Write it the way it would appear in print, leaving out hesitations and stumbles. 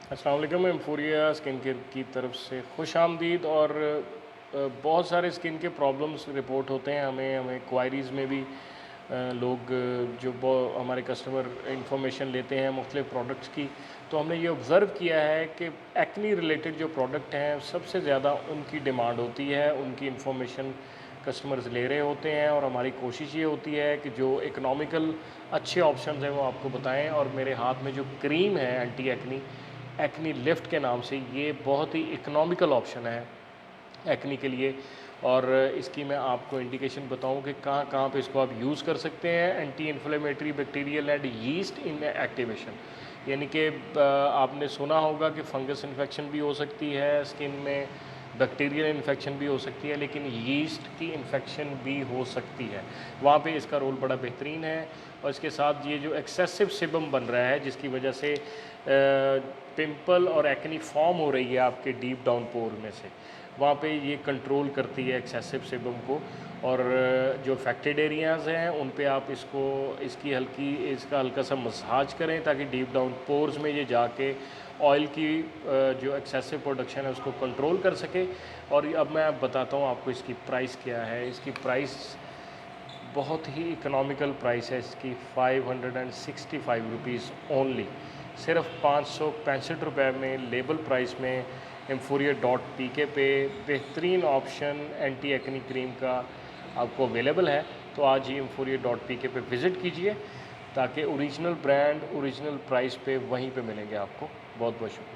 अस्सलाम वालेकुम। एम्फोरिया skin care की तरफ से खुश आमदीद। और बहुत सारे स्किन के प्रॉब्लम्स रिपोर्ट होते हैं हमें क्वायरीज़ में भी लोग जो हमारे कस्टमर इंफॉर्मेशन लेते हैं मुख्तलिफ़ प्रोडक्ट्स की, तो हमने ये ऑब्ज़र्व किया है कि एक्नी रिलेटेड जो प्रोडक्ट हैं सबसे ज़्यादा उनकी डिमांड होती है, उनकी इंफॉर्मेशन कस्टमर्स ले रहे होते हैं, और हमारी कोशिश ये होती है कि जो इकनॉमिकल अच्छे ऑप्शंस हैं वो आपको बताएं। और मेरे हाथ में जो क्रीम है एंटी एक्नी एक्नी लिफ्ट के नाम से, ये बहुत ही इकनॉमिकल ऑप्शन है एक्नी के लिए। और इसकी मैं आपको इंडिकेशन बताऊं कि कहाँ कहाँ पे इसको आप यूज़ कर सकते हैं। Anti inflammatory bacterial and yeast in activation, यानी कि आपने सुना होगा कि फंगस इन्फेक्शन भी हो सकती है स्किन में, बैक्टीरियल इन्फेक्शन भी हो सकती है, लेकिन यीस्ट की इन्फेक्शन भी हो सकती है। वहाँ पे इसका रोल बड़ा बेहतरीन है। और इसके साथ ये जो एक्सेसिव सिबम बन रहा है जिसकी वजह से पिंपल और एक्नी फॉर्म हो रही है आपके डीप डाउन पोर में से, वहाँ पे ये कंट्रोल करती है एक्सेसिव सिबम को। और जो अफेक्टेड एरियाज़ हैं उन पे आप इसका हल्का सा मसाज करें ताकि डीप डाउन पोर्स में ये जाके ऑयल की जो एक्सेसिव प्रोडक्शन है उसको कंट्रोल कर सके। और अब मैं बताता हूँ आपको इसकी प्राइस क्या है। इसकी प्राइस बहुत ही इकनॉमिकल प्राइस है इसकी, 565 रुपीज़ ओनली। सिर्फ 565 में लेबल प्राइस में एम्फोरिया.pk पे बेहतरीन ऑप्शन एंटी एक्नी क्रीम का आपको अवेलेबल है। तो आज ही एम्फोरिया.pk पे विज़िट कीजिए ताकि ओरिजिनल ब्रांड ओरिजिनल प्राइस पे वहीं पे मिलेंगे आपको। बहुत बहुत शुक्रिया।